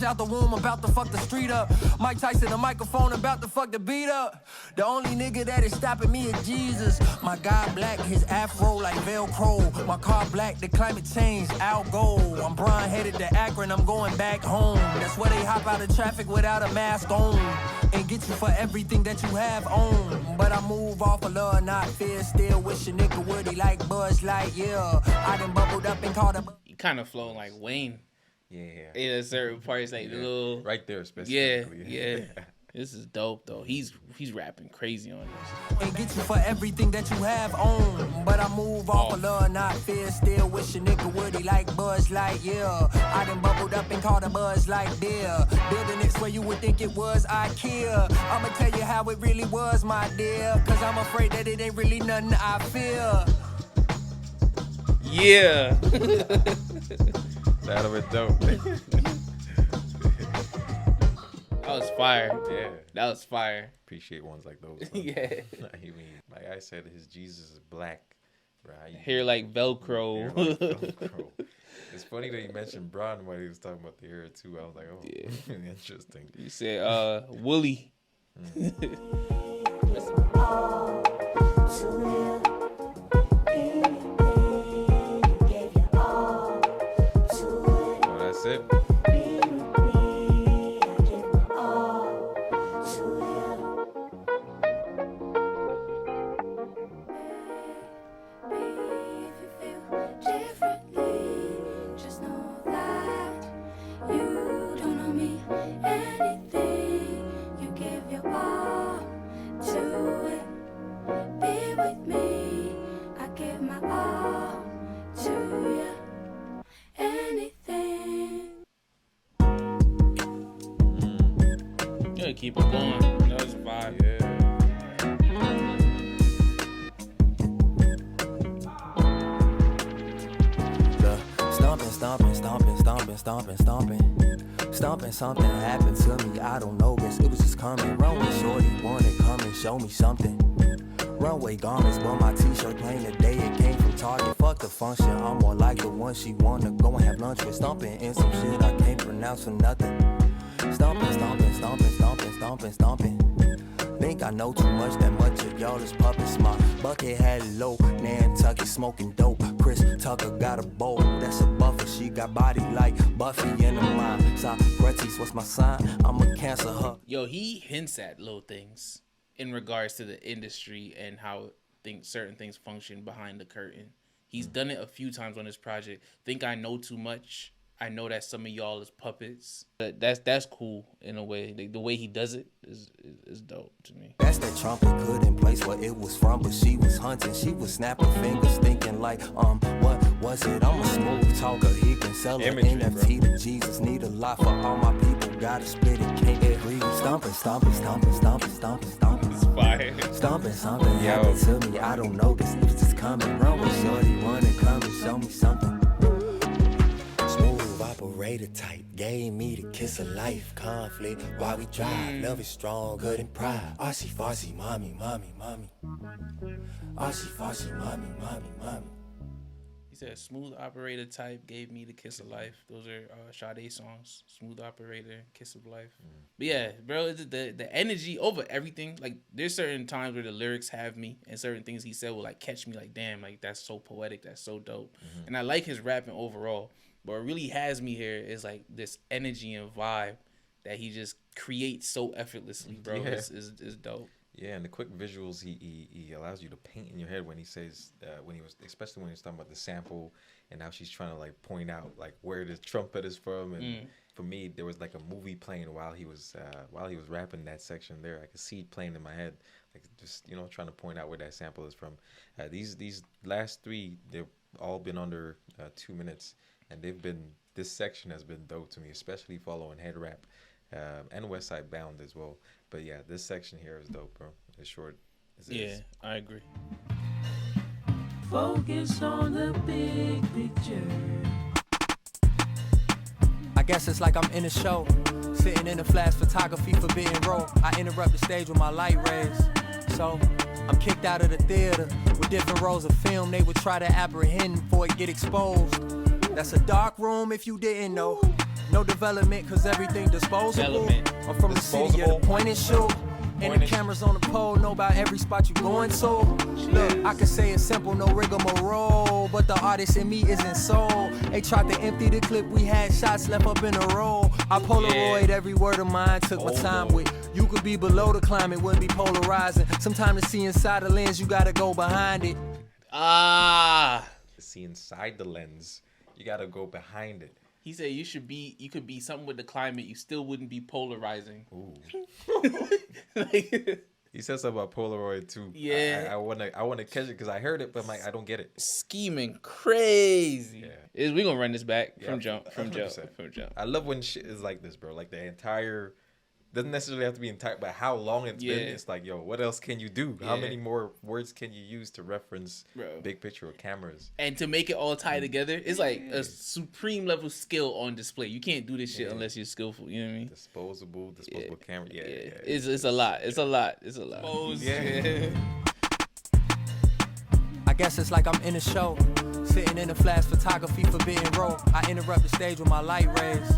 fresh out the womb, about to fuck the street up. Mike Tyson, the microphone, about to fuck the beat up. The only nigga that is stopping me is Jesus. My God black, his afro like Velcro. My car black, the climate change, Al Gold. I'm Brian headed to Akron, I'm going back home. That's where they hop out of traffic without a mask on and get you for everything that you have on. But I move off of love, not fear. Still wish a nigga would he like Buzz Lightyear. I done bubbled up and called him. You kind of flowing like Wayne. Yeah. In certain parts, like little. Right there, specifically. Yeah. This is dope though. He's rapping crazy on this. And get you for everything that you have on. But I move off of love, not fear. Still wish a nigga would he like Buzz Lightyear. I done bubbled up and called a Buzz Lightyear. Building it where you would think it was IKEA. I'ma tell you how it really was, my dear. Cause I'm afraid that it ain't really nothing I fear. Yeah. That'll be dope. That was fire. Yeah. That was fire. Appreciate ones like those. Yeah. I mean, like I said, his Jesus is black. Right? Hair like Velcro. Hair like Velcro. It's funny that you mentioned Braun when he was talking about the hair too. I was like, oh, yeah. Interesting. You said Wooly. Oh, that's it. Keep it going. That was a vibe. Stomping, something happened to me, I don't know, guess it was just coming. Runway shorty, wanna come and show me something. Runway garments, but my t-shirt plain today, it came from Target. Fuck the function, I'm more like the one she wanna go and have lunch with. Stomping in some shit I can't pronounce for nothing. Stomping. Think I know too much, that much of y'all is puppets. My bucket had low, Nantucket smoking dope. Chris Tucker got a bowl, that's a buffer. She got body like Buffy in the mind. Socrates, what's my sign? I'm a Cancer, huh? Yo, he hints at little things in regards to the industry and how certain things function behind the curtain. He's done it a few times on this project. Think I know too much. I know that some of y'all is puppets, but that's cool in a way. The way he does it is dope to me. That's that trumpet couldn't place where it was from, but she was hunting. She was snapping fingers, thinking like, what was it? I'm a smooth talker. He can sell an NFT to Jesus. Need a lot for all my people. Gotta split it, can't get greedy. Stomping. It's fire. Stomping, something happened to me. I don't know, this it's just coming. Run with shorty, wanna come and show me something. Operator type, gave me the kiss of life. Conflict while we drive, love is strong, good and pride. Arsey farcy, mommy. Arsey farcy, mommy. He said, smooth operator type, gave me the kiss of life. Those are Sade songs. Smooth operator, kiss of life. But yeah, bro, it's the energy over everything. Like, there's certain times where the lyrics have me, and certain things he said will like catch me. Like, damn, like that's so poetic, that's so dope. And I like his rapping overall. But what really has me here is like this energy and vibe that he just creates so effortlessly, bro. Yeah. It's dope. Yeah, and the quick visuals he allows you to paint in your head when he says especially when he was talking about the sample and how she's trying to like point out like where the trumpet is from. And for me, there was like a movie playing while he was rapping that section there. I could see it playing in my head, like just trying to point out where that sample is from. These last three, they've all been under 2 minutes. And this section has been dope to me, especially following Head Rap and West Side Bound as well. But yeah, this section here is dope, bro. It's short. I agree. Focus on the big picture. I guess it's like I'm in a show, sitting in a flash photography forbidden row. I interrupt the stage with my light rays. So I'm kicked out of the theater with different rolls of film they would try to apprehend before it get exposed. That's a dark room if you didn't know. No development, cause everything disposable. Development. I'm from the city of the point and shoot. And the cameras on the pole know about every spot you going to. Look, I can say it's simple, no rigmarole, but the artist in me isn't sold. They tried to empty the clip, we had shots left up in a row. I Polaroid every word of mine, took my time with. You could be below the climate, wouldn't be polarizing. Sometimes to see inside the lens, you gotta go behind it. See inside the lens, you gotta go behind it. He said you could be something with the climate, you still wouldn't be polarizing. Ooh. Like, He said something about Polaroid too. Yeah. I wanna catch it because I heard it, but I'm like, I don't get it. scheming crazy. Yeah. We gonna run this back Yeah, from jump. 100%. I love when shit is like this, bro. Like the entire doesn't necessarily have to be entire, but how long it's been. It's like, yo, what else can you do? How many more words can you use to reference big picture or cameras? And to make it all tie together, it's like a supreme level skill on display. You can't do this shit unless you're skillful. You know what I mean? Disposable camera. Yeah. It's a lot. It's a lot. Yeah. I guess it's like I'm in a show, sitting in a flash photography forbidden row. I interrupt the stage with my light rays.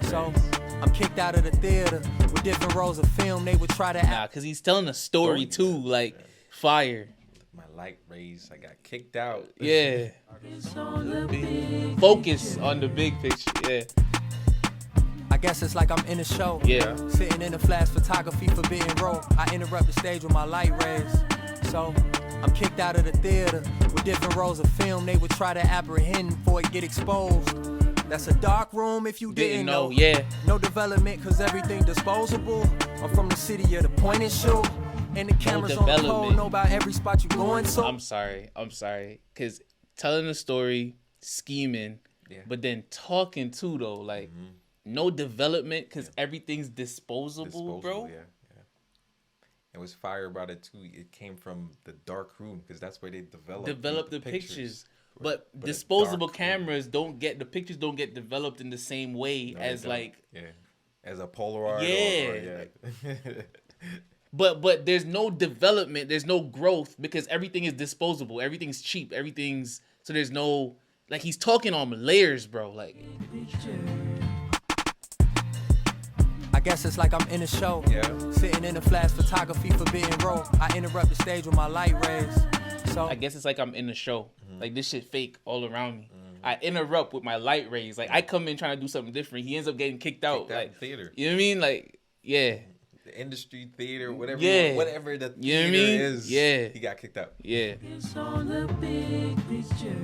So I'm kicked out of the theater with different rolls of film. They would try to Nah, cause he's telling a story too, like fire. My light rays, I got kicked out. Yeah. Focus on the big picture. Yeah. I guess it's like I'm in a show. Yeah. Sitting in a flash photography forbidden row. I interrupt the stage with my light rays. So I'm kicked out of the theater with different rolls of film. They would try to apprehend before it get exposed. That's a dark room if you didn't know. Yeah. No development cause everything disposable. I'm from the city of the point and shoot. And the cameras on the pole know about every spot you going to. I'm sorry. Cause telling a story, scheming, but then talking too though, like no development cause everything's disposable, bro. Yeah. It was fire about it too. It came from the dark room because that's where they developed the pictures. But disposable cameras don't get developed in the same way as like as a Polaroid. But there's no development, there's no growth because everything is disposable, everything's cheap, so there's no like he's talking on layers, bro. Like I guess it's like I'm in a show. Sitting in a flash photography forbidden row. I interrupt the stage with my light rays. So I guess it's like I'm in the show. Like this shit fake all around me. I interrupt with my light rays. Like I come in trying to do something different. He ends up getting kicked out. Like theater. You know what I mean? Like the industry theater, whatever the theater is. Yeah. He got kicked out. Yeah. It's on the big picture.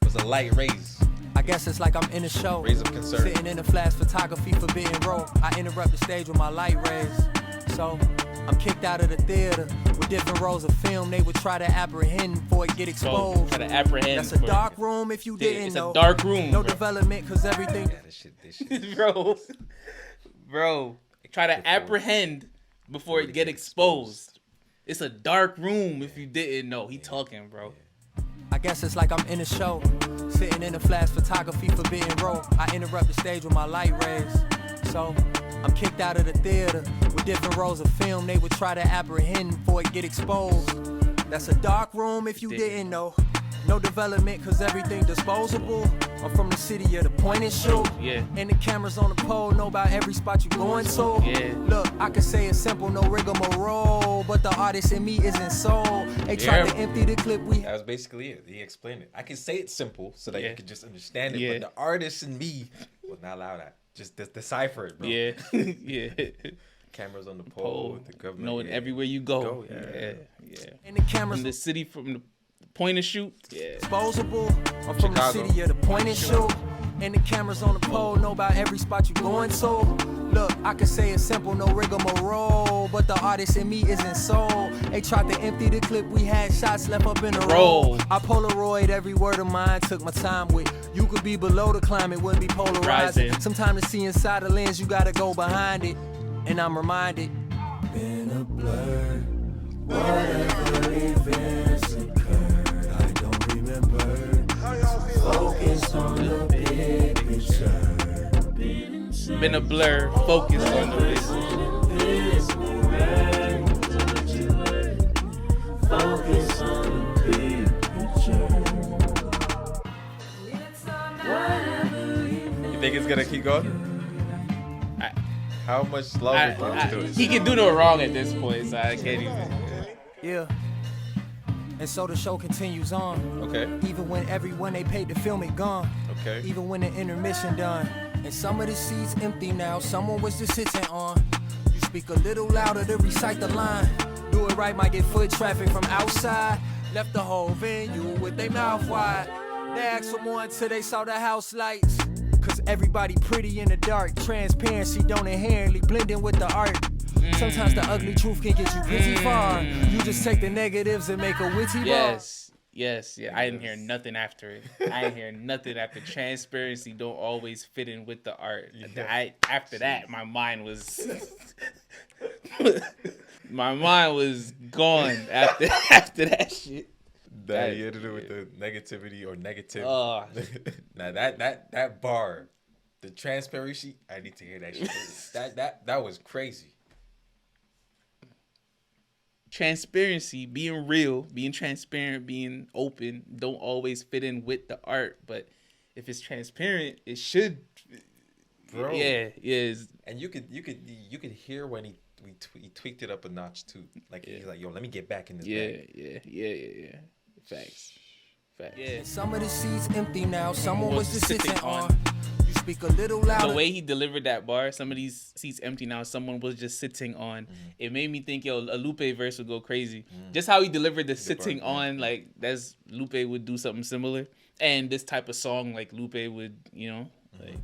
It was a light rays. I guess it's like I'm in a show. Rays of concern. Sitting in a flash photography forbidden row. I interrupt the stage with my light rays. So I'm kicked out of the theater with different rolls of film. They would try to apprehend before it get exposed. Try to apprehend. That's a dark room if you didn't know. It's a dark room. No development cause everything. Yeah, this shit. Bro. Try to apprehend before it get exposed. It's a dark room if you didn't know. He talking, bro. I guess it's like I'm in a show. Sitting in a flash photography forbidden row. I interrupt the stage with my light rays. So I'm kicked out of the theater with different rolls of film. They would try to apprehend before it get exposed. That's a dark room if you didn't know. No development cause everything disposable. I'm from the city of the point and shoot. Yeah. And the cameras on the pole know about every spot you going to. Yeah. Look, I can say it's simple, no rigmarole, but the artist in me isn't sold. They tried to empty the clip That was basically it. He explained it. I can say it's simple so that you can just understand it, but the artist in me will not allow that. Just decipher it, bro. Yeah. Cameras on the pole, the government. Knowing everywhere you go. Yeah. And the cameras From the city, from the point and shoot. Yeah. disposable. I'm from the city of the point and shoot. And the cameras on the pole know about every spot you going to. Look, I can say it's simple, no rigmarole, but the artist in me isn't sold. They tried to empty the clip, we had shots left up in a row. I Polaroid every word of mine, took my time with. You could be below the climate, wouldn't be polarizing. Sometimes to see inside the lens, you gotta go behind it. And I'm reminded. Been a blur, whatever events occurred, I don't remember. Focus on the big picture. Been a blur, focused on the big picture. Focus on the big picture. You think think it's gonna keep going? How much longer can you do it? He can do no wrong at this point, so I can't even. Yeah. And so the show continues on. Okay. Even when everyone they paid to film it gone. Okay. Even when the intermission done. And some of the seats empty now. Someone was just sitting on. You speak a little louder to recite the line. Do it right, might get foot traffic from outside. Left the whole venue with their mouth wide. They asked for more until they saw the house lights. Cause everybody pretty in the dark. Transparency don't inherently blend in with the art. Sometimes the ugly truth can get you pretty far. You just take the negatives and make a witty bar. Yes. I didn't hear nothing after it. I didn't hear nothing after transparency don't always fit in with the art. Yeah. After that, my mind was gone after that shit. That you ended it with the negativity or negative. Oh. Now that bar, the transparency, I need to hear that shit. that was crazy. Transparency, being real, being transparent, being open, don't always fit in with the art. But if it's transparent, it should. Bro. Yeah. And you could hear when he tweaked it up a notch too. Like he's like, yo, let me get back in this bag. Yeah. Facts. Yeah. And some of the seats empty now. Someone was just sitting on. You speak a little louder. The way he delivered that bar, some of these seats empty now, someone was just sitting on. It made me think, yo, a Lupe verse would go crazy. Just how he delivered the sitting on, like that's Lupe would do something similar. And this type of song, like Lupe would, like.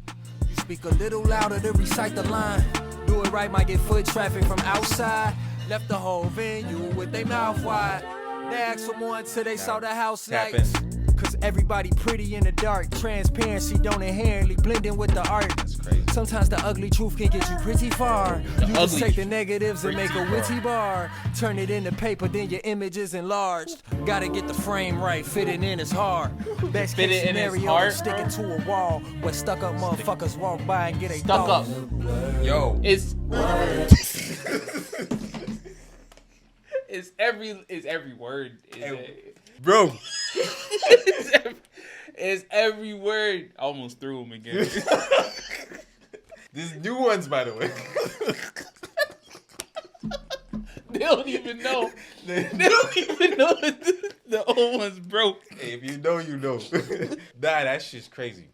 You speak a little louder to recite the line. Do it right, might get foot traffic from outside. Left the whole venue with their mouth wide. They asked for more until they saw the house lights. Cause everybody pretty in the dark. Transparency don't inherently blend in with the art. That's crazy. Sometimes the ugly truth can get you pretty far. You just ugly take the negatives and make a pretty witty bar. Turn it into paper, then your image is enlarged. Gotta get the frame right, fitting in is hard. Best Fit case it in is scenario, hard, sticking to a wall where stuck up motherfuckers walk by and get a Stuck up. Yo. It's every word. Bro. It's every word. I almost threw him again. These new ones, by the way. They don't even know. They don't even know the old ones broke. Hey, if you know, you know. That shit's crazy.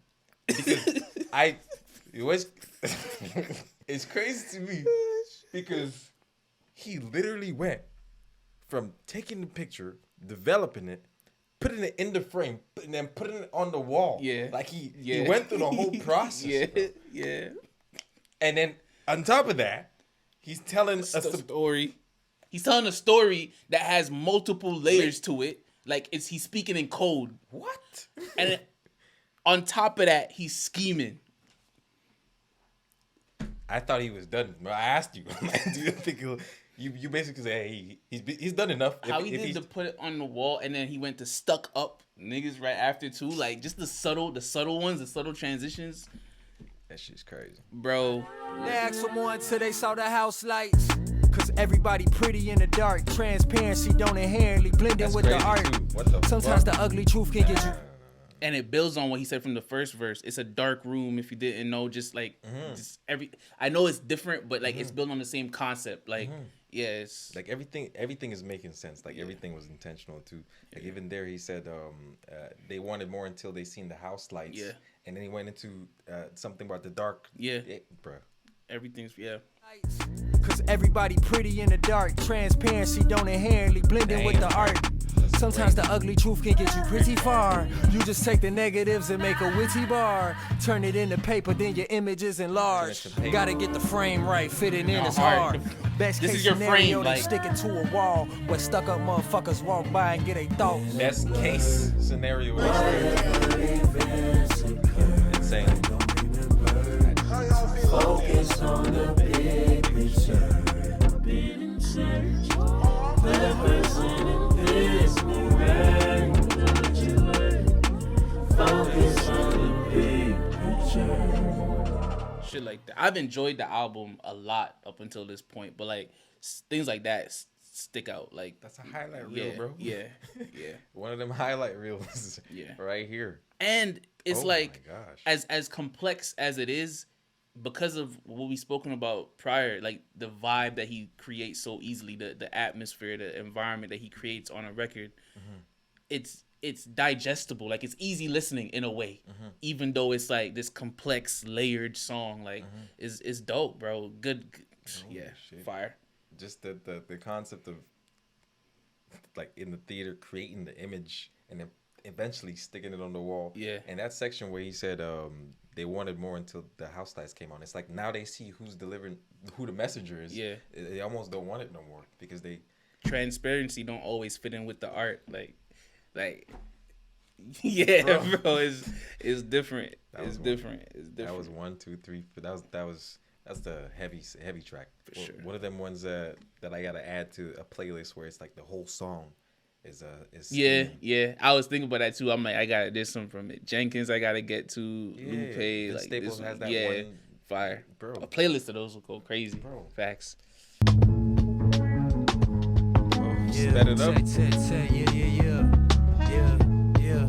Because it's crazy to me because he literally went from taking the picture, developing it, putting it in the frame, and then putting it on the wall. Yeah. Like he went through the whole process. Yeah. And then on top of that, he's telling us Story. He's telling a story that has multiple layers to it. Like he's speaking in code. What? And then on top of that, he's scheming. I thought he was done. I asked you, do you think you basically say, hey, he's done enough. How he did to put it on the wall, and then he went to stuck up niggas right after too. Like just the subtle ones, the subtle transitions. That shit's crazy, bro. They asked for more until they saw the house lights. Cause everybody pretty in the dark. Transparency don't inherently blend in with the art. Sometimes the ugly truth can get you. And it builds on what he said from the first verse. It's a dark room. If you didn't know, just like just I know it's different, but like it's built on the same concept. Like yeah, it's like everything is making sense. Like everything was intentional too. Like even there, he said they wanted more until they seen the house lights. Yeah, and then he went into something about the dark. Yeah, bro. Everything's Cause everybody pretty in the dark. Transparency don't inherently blend in with the art. Sometimes the ugly truth can get you pretty far. You just take the negatives and make a witty bar. Turn it into paper, then your image is enlarged. Gotta get the frame right, fitting in is hard. Best this case is your scenario, frame, like sticking to a wall where stuck up motherfuckers walk by and get a thought. Best case scenario insane. Focus on the big picture. Been in search for the person in this mirror. Don't you worry. Focus on the big picture. Shit like that. I've enjoyed the album a lot up until this point, but like things like that stick out. Like that's a highlight reel, bro. Yeah. One of them highlight reels. Yeah. Right here. And it's Oh like my gosh. as complex as it is, because of what we spoken about prior, like the vibe that he creates so easily, the atmosphere, the environment that he creates on a record, it's digestible. Like it's easy listening in a way, even though it's like this complex layered song. Like it's dope, bro. Good, yeah, shit. fire. Just the concept of like in the theater creating the image and then eventually sticking it on the wall. Yeah. And that section where he said they wanted more until the house lights came on. It's like now they see who's delivering, who the messenger is. Yeah. They almost don't want it no more because they Transparency don't always fit in with the art. Like yeah, bro, it's different. It's different. It's different. That was 1, 2, 3. That's the heavy track. For sure. One of them ones that I gotta add to a playlist where it's like the whole song is yeah. I was thinking about that too. I'm like, I got this one from Jenkins. I gotta get to Lupe. Vince Like Staples this has one. that Yeah, one. fire, Bro. A playlist of those will go crazy, Bro. Facts. Sped it up. Yeah.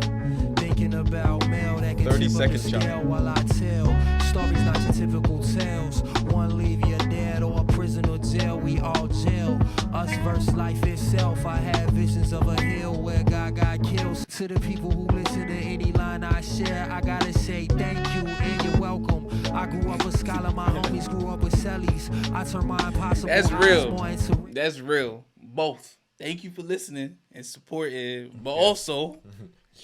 Thinking about mail that can 30 tip up seconds, the John. scale while I tell stories, not your typical tales. One leave you dead or a prison or jail. We all jail. Us versus life itself. I have visions of a hill where God got kills. To the people who listen to any line I share, I gotta say thank you and you're welcome. I grew up a scholar, my homies grew up with cellies. I turn my impossible That's eyes real. more into That's real. Both. Thank you for listening and supporting, but also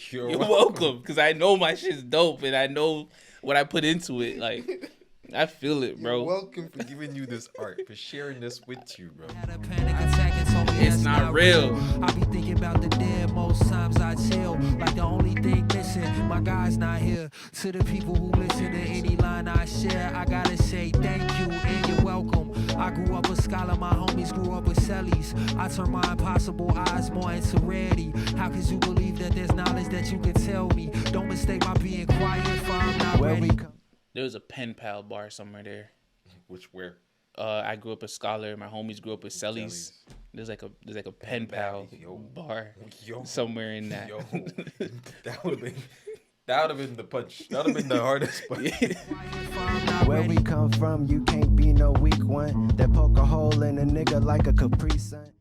you're welcome, because I know my shit's dope and I know what I put into it. Like I feel it, bro. You're welcome for giving you this art, for sharing this with you, bro. Had a panic attack and told me It's that's not real. I be thinking about the dead most times I chill. Like the only thing missing, my guy's not here. To the people who listen to any line I share, I gotta say thank you and you're welcome. I grew up a scholar, my homies grew up with cellies. I turn my impossible eyes more into rarity. How could you believe that there's knowledge that you can tell me? Don't mistake my being quiet for I'm not ready. There was a pen pal bar somewhere there. Where? I grew up a scholar. My homies grew up with cellies. There's like a pen pal bar somewhere in that. Yo, that would have been the punch. That would have been the hardest punch. Where we come from, you can't be no weak one. That poke a hole in a nigga like a Capri Sun.